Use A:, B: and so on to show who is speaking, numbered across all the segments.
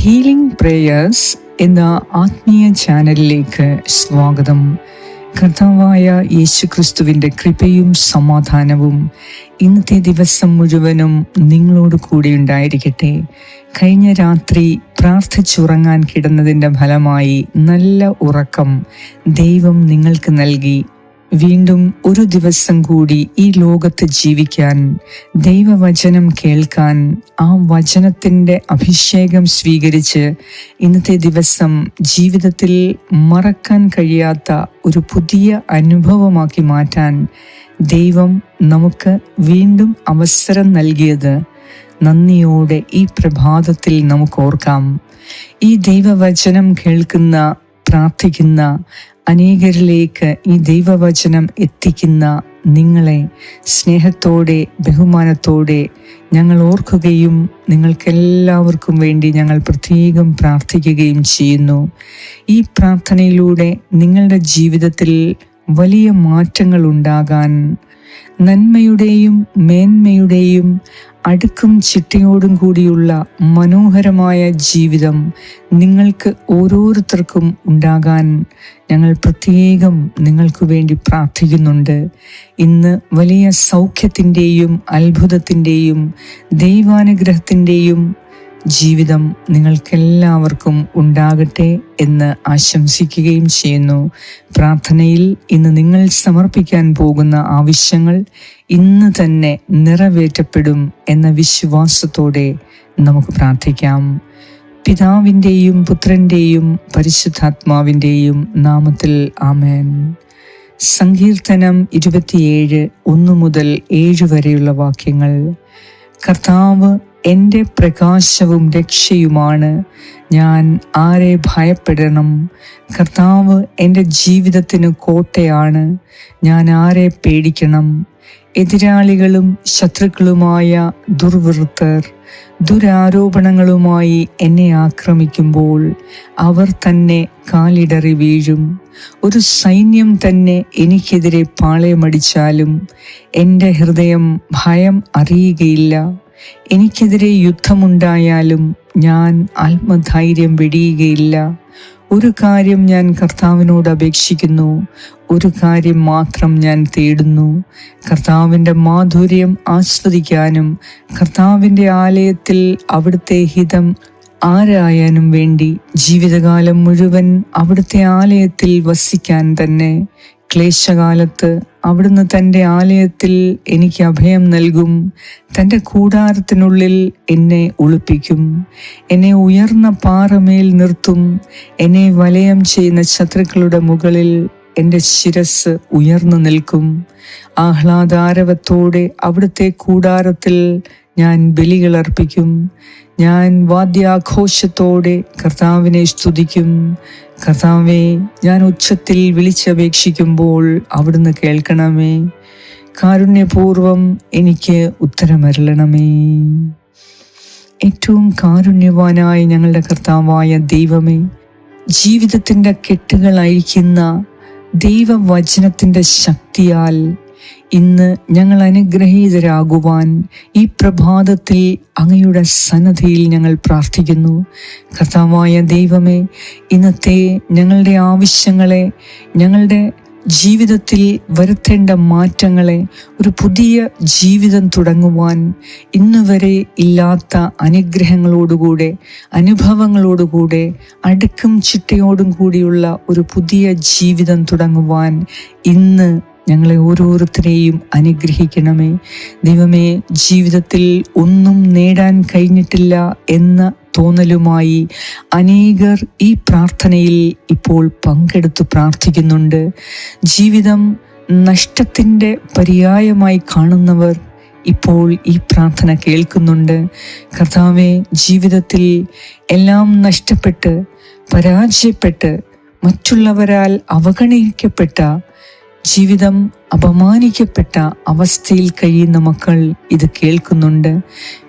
A: Healing prayers എന്ന ആത്മീയ ചാനലിലേക്ക് സ്വാഗതം. കർത്താവായ യേശുക്രിസ്തുവിൻ്റെ കൃപയും സമാധാനവും ഇന്നത്തെ ദിവസം മുഴുവനും നിങ്ങളോട് കൂടി ഉണ്ടായിരിക്കട്ടെ. കഴിഞ്ഞ രാത്രി പ്രാർത്ഥിച്ചുറങ്ങാൻ കിടന്നതിൻ്റെ ഫലമായി നല്ല ഉറക്കം ദൈവം നിങ്ങൾക്ക് നൽകി. വീണ്ടും ഒരു ദിവസം കൂടി ഈ ലോകത്ത് ജീവിക്കാൻ, ദൈവവചനം കേൾക്കാൻ, ആ വചനത്തിൻ്റെ അഭിഷേകം സ്വീകരിച്ച് ഇന്നത്തെ ദിവസം ജീവിതത്തിൽ മറക്കാൻ കഴിയാത്ത ഒരു പുതിയ അനുഭവമാക്കി മാറ്റാൻ ദൈവം നമുക്ക് വീണ്ടും അവസരം നൽകിയത് നന്ദിയോടെ ഈ പ്രഭാതത്തിൽ നമുക്ക് ഓർക്കാം. ഈ ദൈവവചനം കേൾക്കുന്ന, പ്രാർത്ഥിക്കുന്ന അനേകരിലേക്ക് ഈ ദൈവവചനം എത്തിക്കുന്ന നിങ്ങളെ സ്നേഹത്തോടെ, ബഹുമാനത്തോടെ ഞങ്ങൾ ഓർക്കുകയും നിങ്ങൾക്കെല്ലാവർക്കും വേണ്ടി ഞങ്ങൾ പ്രത്യേകം പ്രാർത്ഥിക്കുകയും ചെയ്യുന്നു. ഈ പ്രാർത്ഥനയിലൂടെ നിങ്ങളുടെ ജീവിതത്തിൽ വലിയ മാറ്റങ്ങൾ ഉണ്ടാകാൻ, നന്മയുടെയും മേന്മയുടെയും അടുക്കും ചിട്ടയോടും കൂടിയുള്ള മനോഹരമായ ജീവിതം നിങ്ങൾക്ക് ഓരോരുത്തർക്കും ഉണ്ടാകാൻ ഞങ്ങൾ പ്രത്യേകം നിങ്ങൾക്ക് വേണ്ടി പ്രാർത്ഥിക്കുന്നുണ്ട്. ഇന്ന് വലിയ സൗഖ്യത്തിൻ്റെയും അത്ഭുതത്തിൻ്റെയും ദൈവാനുഗ്രഹത്തിൻ്റെയും ജീവിതം നിങ്ങൾക്കെല്ലാവർക്കും ഉണ്ടാകട്ടെ എന്ന് ആശംസിക്കുകയും ചെയ്യുന്നു. പ്രാർത്ഥനയിൽ ഇന്ന് നിങ്ങൾ സമർപ്പിക്കാൻ പോകുന്ന ആവശ്യങ്ങൾ ഇന്ന് തന്നെ നിറവേറ്റപ്പെടും എന്ന വിശ്വാസത്തോടെ നമുക്ക് പ്രാർത്ഥിക്കാം. പിതാവിൻ്റെയും പുത്രൻ്റെയും പരിശുദ്ധാത്മാവിൻ്റെയും നാമത്തിൽ ആമേൻ. സങ്കീർത്തനം 27:1-7 വരെയുള്ള വാക്യങ്ങൾ. കർത്താവ് എൻ്റെ പ്രകാശവും രക്ഷയുമാണ്, ഞാൻ ആരെ ഭയപ്പെടണം? കർത്താവ് എൻ്റെ ജീവിതത്തിന് കോട്ടയാണ്, ഞാൻ ആരെ പേടിക്കണം? എതിരാളികളും ശത്രുക്കളുമായ ദുർവൃത്തർ ദുരാരോപണങ്ങളുമായി എന്നെ ആക്രമിക്കുമ്പോൾ അവർ തന്നെ കാലിടറി വീഴും. ഒരു സൈന്യം തന്നെ എനിക്കെതിരെ പാളയമടിച്ചാലും എൻ്റെ ഹൃദയം ഭയം അറിയുകയില്ല. എനിക്കെതിരെ യുദ്ധമുണ്ടായാലും ഞാൻ ആത്മധൈര്യം വെടിയുകയില്ല. ഒരു കാര്യം ഞാൻ കർത്താവിനോട് അപേക്ഷിക്കുന്നു, ഒരു കാര്യം മാത്രം ഞാൻ തേടുന്നു, കർത്താവിൻ്റെ മാധുര്യം ആസ്വദിക്കാനും കർത്താവിൻ്റെ ആലയത്തിൽ അവിടുത്തെ ഹിതം ആരായാനും വേണ്ടി ജീവിതകാലം മുഴുവൻ അവിടുത്തെ ആലയത്തിൽ വസിക്കാൻ തന്നെ. ക്ലേശകാലത്ത് അവിടുന്ന് തൻ്റെ ആലയത്തിൽ എനിക്ക് അഭയം നൽകും. തൻ്റെ കൂടാരത്തിനുള്ളിൽ എന്നെ ഒളിപ്പിക്കും. എന്നെ ഉയർന്ന പാറമേൽ നിർത്തും. എന്നെ വലയം ചെയ്യുന്ന ശത്രുക്കളുടെ മുകളിൽ എൻ്റെ ശിരസ് ഉയർന്നു നിൽക്കും. ആഹ്ലാദാരവത്തോടെ അവിടുത്തെ കൂടാരത്തിൽ ഞാൻ ബലികളർപ്പിക്കും. ഞാൻ വാദ്യാഘോഷത്തോടെ കർത്താവിനെ സ്തുതിക്കും. കർത്താവേ, ഞാൻ ഉച്ചത്തിൽ വിളിച്ചപേക്ഷിക്കുമ്പോൾ അവിടുന്ന് കേൾക്കണമേ. കാരുണ്യപൂർവം എനിക്ക് ഉത്തരമരുളണമേ. ഏറ്റവും കാരുണ്യവാനായ ഞങ്ങളുടെ കർത്താവായ ദൈവമേ, ജീവിതത്തിൻ്റെ കെട്ടുകൾ അഴിക്കുന്ന ദൈവവചനത്തിൻ്റെ ശക്തിയാൽ ഇന്ന് ഞങ്ങൾ അനുഗ്രഹീതരാകുവാൻ ഈ പ്രഭാതത്തിൽ അങ്ങയുടെ സന്നദ്ധിയിൽ ഞങ്ങൾ പ്രാർത്ഥിക്കുന്നു. കർത്താവായ ദൈവമേ, ഇന്നത്തെ ഞങ്ങളുടെ ആവശ്യങ്ങളെ, ഞങ്ങളുടെ ജീവിതത്തിൽ വരുത്തേണ്ട മാറ്റങ്ങളെ, ഒരു പുതിയ ജീവിതം തുടങ്ങുവാൻ, ഇന്നുവരെ ഇല്ലാത്ത അനുഗ്രഹങ്ങളോടുകൂടെ, അനുഭവങ്ങളോടുകൂടെ, അടുക്കും ചിട്ടയോടും കൂടിയുള്ള ഒരു പുതിയ ജീവിതം തുടങ്ങുവാൻ ഇന്ന് ഞങ്ങളെ ഓരോരുത്തരെയും അനുഗ്രഹിക്കണമേ. ദൈവമേ, ജീവിതത്തിൽ ഒന്നും നേടാൻ കഴിഞ്ഞിട്ടില്ല എന്ന തോന്നലുമായി അനേകർ ഈ പ്രാർത്ഥനയിൽ ഇപ്പോൾ പങ്കെടുത്ത് പ്രാർത്ഥിക്കുന്നുണ്ട്. ജീവിതം നഷ്ടത്തിൻ്റെ പര്യായമായി കാണുന്നവർ ഇപ്പോൾ ഈ പ്രാർത്ഥന കേൾക്കുന്നുണ്ട്. കർത്താവേ, ജീവിതത്തിൽ എല്ലാം നഷ്ടപ്പെട്ട്, പരാജയപ്പെട്ട്, മറ്റുള്ളവരാൽ അവഗണിക്കപ്പെട്ട, ജീവിതം അപമാനിക്കപ്പെട്ട അവസ്ഥയിൽ കഴിയുന്ന മക്കൾ ഇത് കേൾക്കുന്നുണ്ട്.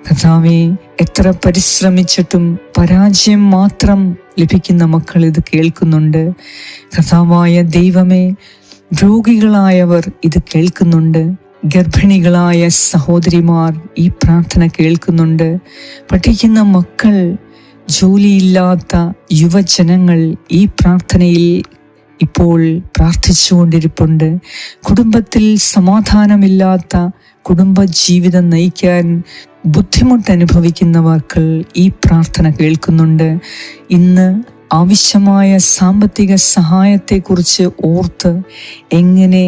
A: കർത്താവേ, എത്ര പരിശ്രമിച്ചിട്ടും പരാജയം മാത്രം ലഭിക്കുന്ന മക്കൾ ഇത് കേൾക്കുന്നുണ്ട്. കർത്താവായ ദൈവമേ, രോഗികളായവർ ഇത് കേൾക്കുന്നുണ്ട്. ഗർഭിണികളായ സഹോദരിമാർ ഈ പ്രാർത്ഥന കേൾക്കുന്നുണ്ട്. പഠിക്കുന്ന മക്കൾ ജോലിയില്ലാത്ത യുവജനങ്ങൾ ഈ പ്രാർത്ഥനയിൽ ഇപ്പോൾ പ്രാർത്ഥിച്ചുകൊണ്ടിരിപ്പുണ്ട്. കുടുംബത്തിൽ സമാധാനമില്ലാത്ത കുടുംബ ജീവിതം നയിക്കാൻ ബുദ്ധിമുട്ട് അനുഭവിക്കുന്ന മക്കൾ ഈ പ്രാർത്ഥന കേൾക്കുന്നുണ്ട്. ഇന്ന് ആവശ്യമായ സാമ്പത്തിക സഹായത്തെക്കുറിച്ച് ഓർത്ത് എങ്ങനെ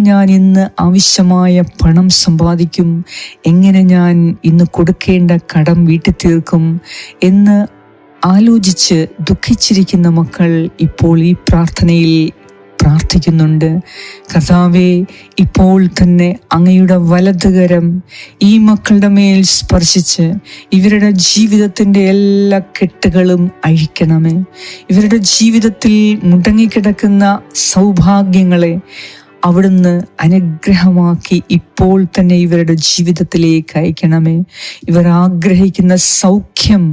A: ഞാൻ ഇന്ന് ആവശ്യമായ പണം സമ്പാദിക്കും, എങ്ങനെ ഞാൻ ഇന്ന് കൊടുക്കേണ്ട കടം വീട്ടി തീർക്കും എന്ന് ആലോചിച്ച് ദുഃഖിച്ചിരിക്കുന്ന മക്കൾ ഇപ്പോൾ ഈ പ്രാർത്ഥനയിൽ പ്രാർത്ഥിക്കുന്നുണ്ട്. കർത്താവേ, ഇപ്പോൾ തന്നെ അങ്ങയുടെ വലതുകരം ഈ മക്കളുടെ മേൽ സ്പർശിച്ച് ഇവരുടെ ജീവിതത്തിൻ്റെ എല്ലാ കെട്ടുകളും അഴിക്കണമേ. ഇവരുടെ ജീവിതത്തിൽ മുടങ്ങിക്കിടക്കുന്ന സൗഭാഗ്യങ്ങളെ അവിടുന്ന് അനുഗ്രഹമാക്കി ഇപ്പോൾ തന്നെ ഇവരുടെ ജീവിതത്തിലേക്ക് അയക്കണമേ. ഇവർ ആഗ്രഹിക്കുന്ന സൗഖ്യം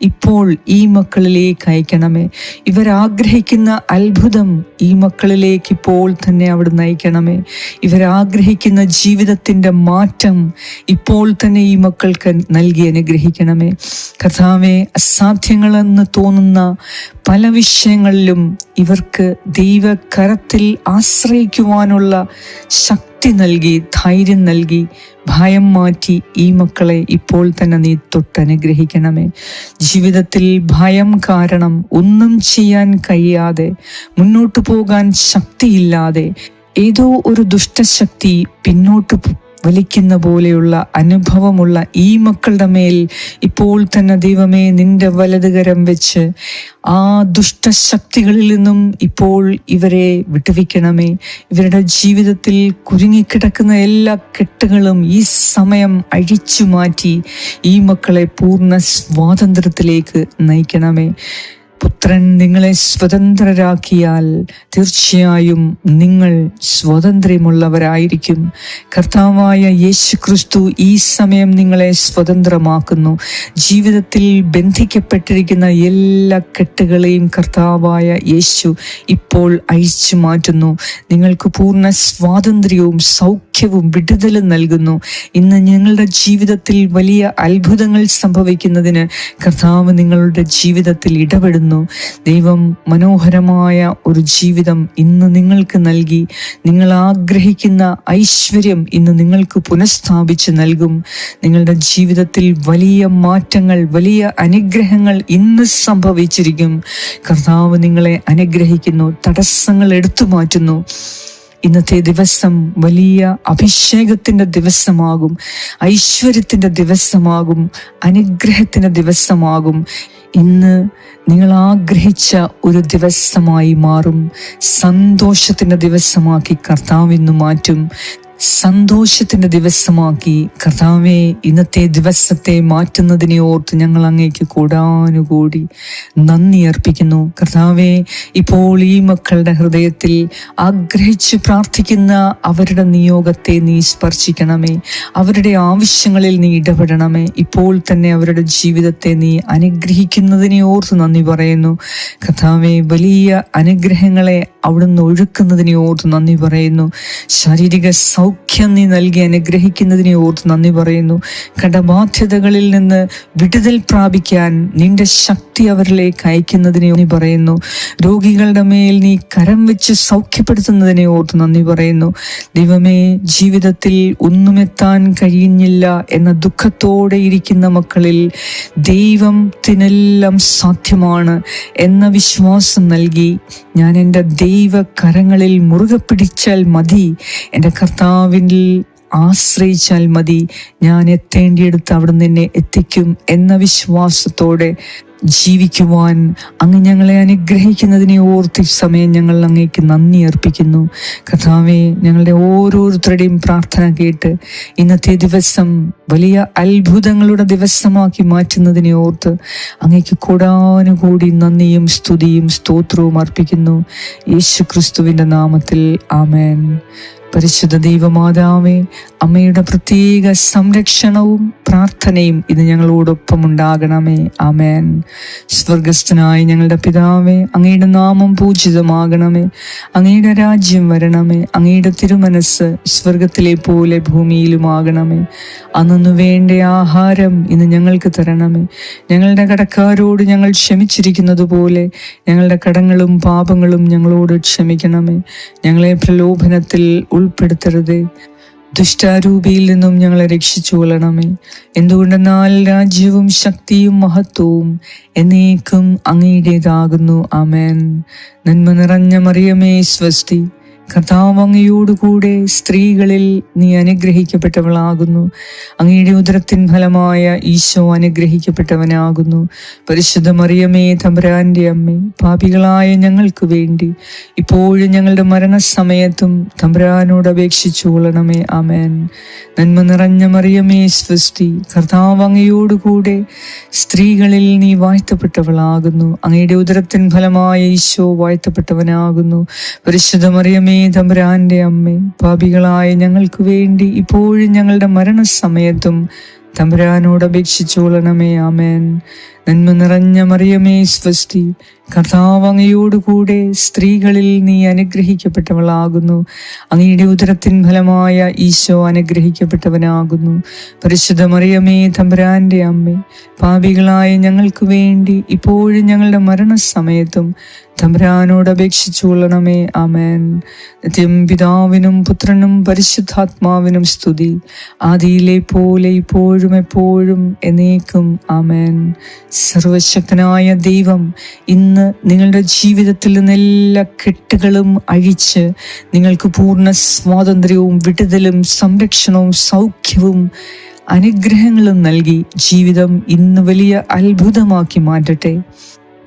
A: ഇപ്പോൾ ഈ മക്കളിലേക്ക് അയക്കണമേ. ഇവരാഗ്രഹിക്കുന്ന അത്ഭുതം ഈ മക്കളിലേക്ക് ഇപ്പോൾ തന്നെ അവിടുന്ന് അയക്കണമേ. ഇവരാഗ്രഹിക്കുന്ന ജീവിതത്തിൻ്റെ മാറ്റം ഇപ്പോൾ തന്നെ ഈ മക്കൾക്ക് നൽകി അനുഗ്രഹിക്കണമേ. കർത്താവേ, അസാധ്യങ്ങളെന്ന് തോന്നുന്ന പല വിഷയങ്ങളിലും ഇവർക്ക് ദൈവകരത്തിൽ ആശ്രയിക്കുവാനുള്ള ശക്തി നൽകി, ധൈര്യം നൽകി, ഭയം മാറ്റി ഈ മക്കളെ ഇപ്പോൾ തന്നെ നീ തൊട്ടനുഗ്രഹിക്കണമേ. ജീവിതത്തിൽ ഭയം കാരണം ഒന്നും ചെയ്യാൻ കഴിയാതെ, മുന്നോട്ടു പോകാൻ ശക്തിയില്ലാതെ, ഏതോ ഒരു ദുഷ്ടശക്തി പിന്നോട്ട് വലിക്കുന്ന പോലെയുള്ള അനുഭവമുള്ള ഈ മക്കളുടെ മേൽ ഇപ്പോൾ തന്നെ ദൈവമേ നിന്റെ വലതുകരം വെച്ച് ആ ദുഷ്ടശക്തികളിൽ നിന്നും ഇപ്പോൾ ഇവരെ വിട്ടുവിക്കണമേ. ഇവരുടെ ജീവിതത്തിൽ കുരുങ്ങിക്കിടക്കുന്ന എല്ലാ കെട്ടുകളും ഈ സമയം അഴിച്ചു മാറ്റി ഈ മക്കളെ പൂർണ്ണ സ്വാതന്ത്ര്യത്തിലേക്ക് നയിക്കണമേ. പുത്രൻ നിങ്ങളെ സ്വതന്ത്രരാക്കിയാൽ തീർച്ചയായും നിങ്ങൾ സ്വാതന്ത്ര്യമുള്ളവരായിരിക്കും. കർത്താവായ യേശു ക്രിസ്തു ഈ സമയം നിങ്ങളെ സ്വതന്ത്രമാക്കുന്നു. ജീവിതത്തിൽ ബന്ധിക്കപ്പെട്ടിരിക്കുന്ന എല്ലാ കെട്ടുകളെയും കർത്താവായ യേശു ഇപ്പോൾ അഴിച്ചു മാറ്റുന്നു. നിങ്ങൾക്ക് പൂർണ്ണ സ്വാതന്ത്ര്യവും സൗഖ്യവും വിടുതലും നൽകുന്നു. ഇന്ന് നിങ്ങളുടെ ജീവിതത്തിൽ വലിയ അത്ഭുതങ്ങൾ സംഭവിക്കുന്നതിന് കർത്താവ് നിങ്ങളുടെ ജീവിതത്തിൽ ഇടപെടുന്നു. ദൈവം മനോഹരമായ ഒരു ജീവിതം ഇന്ന് നിങ്ങൾക്ക് നൽകി, നിങ്ങൾ ആഗ്രഹിക്കുന്ന ഐശ്വര്യം ഇന്ന് നിങ്ങൾക്ക് പുനഃസ്ഥാപിച്ച് നൽകും. നിങ്ങളുടെ ജീവിതത്തിൽ വലിയ മാറ്റങ്ങൾ, വലിയ അനുഗ്രഹങ്ങൾ ഇന്ന് സംഭവിച്ചിരിക്കും. കർത്താവ് നിങ്ങളെ അനുഗ്രഹിക്കുന്നു, തടസ്സങ്ങൾ എടുത്തു മാറ്റുന്നു. ഇന്നത്തെ ദിവസം വലിയ അഭിഷേകത്തിൻ്റെ ദിവസമാകും, ഐശ്വര്യത്തിൻ്റെ ദിവസമാകും, അനുഗ്രഹത്തിൻ്റെ ദിവസമാകും. ഇന്ന് നിങ്ങൾ ആഗ്രഹിച്ച ഒരു ദിവസമായി മാറും. സന്തോഷത്തിൻ്റെ ദിവസമാക്കി കർത്താവ് ഇന്ന് മാറ്റും. സന്തോഷത്തിൻ്റെ ദിവസമാക്കി കർത്താവേ ഇന്നത്തെ ദിവസത്തെ മാറ്റുന്നതിനെ ഓർത്ത് ഞങ്ങൾ അങ്ങേക്ക് കൂടാനുകൂടി നന്ദി അർപ്പിക്കുന്നു. കർത്താവേ, ഇപ്പോൾ ഈ മക്കളുടെ ഹൃദയത്തിൽ ആഗ്രഹിച്ച് പ്രാർത്ഥിക്കുന്ന അവരുടെ നിയോഗത്തെ നീ സ്പർശിക്കണമേ. അവരുടെ ആവശ്യങ്ങളിൽ നീ ഇടപെടണമേ. ഇപ്പോൾ തന്നെ അവരുടെ ജീവിതത്തെ നീ അനുഗ്രഹിക്കുന്നതിനെ ഓർത്ത് നന്ദി പറയുന്നു. കർത്താവേ, വലിയ അനുഗ്രഹങ്ങളെ അവിടുന്ന് ഒഴുക്കുന്നതിനെ ഓർത്ത് നന്ദി പറയുന്നു. ശാരീരിക സൗഖ്യം നീ നൽകി അനുഗ്രഹിക്കുന്നതിനെ ഓർത്ത് നന്ദി പറയുന്നു. കടബാധ്യതകളിൽ നിന്ന് വിടുതൽ പ്രാപിക്കാൻ നിന്റെ ശക്തി അവരിലേക്ക് അയക്കുന്നതിനെ നീ പറയുന്നു. രോഗികളുടെ മേൽ നീ കരം വെച്ച് സൗഖ്യപ്പെടുത്തുന്നതിനെ ഓർത്ത് നന്ദി പറയുന്നു. ദൈവമേ, ജീവിതത്തിൽ ഒന്നുമെത്താൻ കഴിയുന്നില്ല എന്ന ദുഃഖത്തോടെ ഇരിക്കുന്ന മക്കളിൽ ദൈവത്തിനെല്ലാം സാധ്യമാണ് എന്ന വിശ്വാസം നൽകി ഞാൻ എൻ്റെ ദൈവകരങ്ങളിൽ മുറുകെ പിടിച്ചാൽ മതി, എൻ്റെ കർത്താവിൽ ആശ്രയിച്ചാൽ മതി, ഞാൻ എത്തേണ്ടിയെടുത്ത് അവിടുന്ന് എന്നെ എത്തിക്കും എന്ന വിശ്വാസത്തോടെ ജീവിക്കുവാൻ അങ്ങ് ഞങ്ങളെ അനുഗ്രഹിക്കുന്നതിനെ ഓർത്ത് സമയം ഞങ്ങൾ അങ്ങേക്ക് നന്ദി അർപ്പിക്കുന്നു. കർത്താവേ, ഞങ്ങളുടെ ഓരോരുത്തരുടെയും പ്രാർത്ഥന കേട്ട് ഇന്നത്തെ ദിവസം വലിയ അത്ഭുതങ്ങളുടെ ദിവസമാക്കി മാറ്റുന്നതിനെ ഓർത്ത് അങ്ങേക്ക് കൂടാനുകൂടി നന്ദിയും സ്തുതിയും സ്തോത്രവും അർപ്പിക്കുന്നു. യേശു ക്രിസ്തുവിൻ്റെ നാമത്തിൽ ആമേൻ. പരിശുദ്ധ ദൈവമാതാവേ, അമ്മയുടെ പ്രത്യേക സംരക്ഷണവും പ്രാർത്ഥനയും ഇത് ഞങ്ങളോടൊപ്പം ഉണ്ടാകണമേ. ആമേൻ. സ്വർഗസ്ഥനായ ഞങ്ങളുടെ പിതാവേ, അങ്ങയുടെ നാമം പൂജിതമാകണമേ. അങ്ങയുടെ രാജ്യം വരണമേ. അങ്ങയുടെ തിരുമനസ് സ്വർഗത്തിലെ പോലെ ഭൂമിയിലുമാകണമേ. അന്നു വേണ്ട ആഹാരം ഇന്ന് ഞങ്ങൾക്ക് തരണമേ. ഞങ്ങളുടെ കടക്കാരോട് ഞങ്ങൾ ക്ഷമിച്ചിരിക്കുന്നത് പോലെ ഞങ്ങളുടെ കടങ്ങളും പാപങ്ങളും ഞങ്ങളോട് ക്ഷമിക്കണമേ. ഞങ്ങളെ പ്രലോഭനത്തിൽ ഉൾപ്പെടുത്തരുതേ, ദുഷ്ടാരൂപിയിൽ നിന്നും ഞങ്ങളെ രക്ഷിച്ചു കൊള്ളണമേ. എന്തുകൊണ്ടെന്നാൽ രാജ്യവും ശക്തിയും മഹത്വവും എന്നേക്കും അങ്ങയുടേതാകുന്നു. ആമേൻ. നന്മ നിറഞ്ഞ മറിയമേ, സ്വസ്തി, കർത്താവ് അങ്ങയോടുകൂടെ സ്ത്രീകളിൽ നീ അനുഗ്രഹിക്കപ്പെട്ടവളാകുന്നു. അങ്ങയുടെ ഉദരത്തിൻ ഫലമായ ഈശോ അനുഗ്രഹിക്കപ്പെട്ടവനാകുന്നു. പരിശുദ്ധ മറിയമേ, തമ്പുരാന്റെ അമ്മേ, പാപികളായ ഞങ്ങൾക്ക് വേണ്ടി ഇപ്പോഴും ഞങ്ങളുടെ മരണസമയത്തും തമ്പുരാനോട് അപേക്ഷിച്ചു കൊള്ളണമേ. ആമേൻ. നന്മ നിറഞ്ഞ മറിയമേ, സ്വസ്തി, കർത്താവ് അങ്ങയോടുകൂടെ സ്ത്രീകളിൽ നീ വാഴ്ത്തപ്പെട്ടവളാകുന്നു. അങ്ങയുടെ ഉദരത്തിൻ ഫലമായ ഈശോ വാഴ്ത്തപ്പെട്ടവനാകുന്നു. പരിശുദ്ധ മറിയമേ, തമ്പുരാന്റെ അമ്മേ, പാപികളായ ഞങ്ങൾക്ക് വേണ്ടി ഇപ്പോഴും ഞങ്ങളുടെ മരണസമയത്തും തമ്പുരാനോട് അപേക്ഷിച്ചു കൊള്ളണമേ. ആമേൻ. നന്മ നിറഞ്ഞ മറിയമേ, സ്വസ്തി, കർത്താവ് അങ്ങയോടുകൂടെ സ്ത്രീകളിൽ നീ അനുഗ്രഹിക്കപ്പെട്ടവളാകുന്നു. അങ്ങയുടെ ഉദരത്തിൻ ഫലമായ ഈശോ അനുഗ്രഹിക്കപ്പെട്ടവനാകുന്നു. പരിശുദ്ധ മറിയമേ, തമ്പുരാന്റെ അമ്മേ, പാപികളായ ഞങ്ങൾക്ക് വേണ്ടി ഇപ്പോഴും ഞങ്ങളുടെ മരണസമയത്തും തമ്പുരാനോട് അപേക്ഷിച്ചു കൊള്ളണമേ. ആമേൻ. നിത്യം പിതാവിനും പുത്രനും പരിശുദ്ധാത്മാവിനും സ്തുതി, ആദിയിലെ പോലെ ഇപ്പോഴും എപ്പോഴും എന്നേക്കും. ആമേൻ. സർവശക്തനായ ദൈവം ഇന്ന് നിങ്ങളുടെ ജീവിതത്തിൽ നിന്ന് എല്ലാ കെട്ടുകളും അഴിച്ച് നിങ്ങൾക്ക് പൂർണ്ണ സ്വാതന്ത്ര്യവും വിടുതലും സംരക്ഷണവും സൗഖ്യവും അനുഗ്രഹങ്ങളും നൽകി ജീവിതം ഇന്ന് വലിയ അത്ഭുതമാക്കി മാറ്റട്ടെ.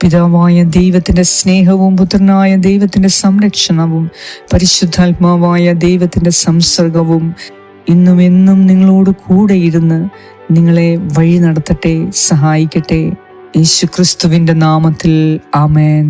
A: പിതാവായ ദൈവത്തിന്റെ സ്നേഹവും പുത്രനായ ദൈവത്തിന്റെ സംരക്ഷണവും പരിശുദ്ധാത്മാവായ ദൈവത്തിന്റെ സംസർഗവും ഇന്നും എന്നും നിങ്ങളോട് കൂടെ ഇരുന്ന് നിങ്ങളെ വഴി നടത്തട്ടെ, സഹായിക്കട്ടെ. യേശുക്രിസ്തുവിന്റെ നാമത്തിൽ. ആമേൻ.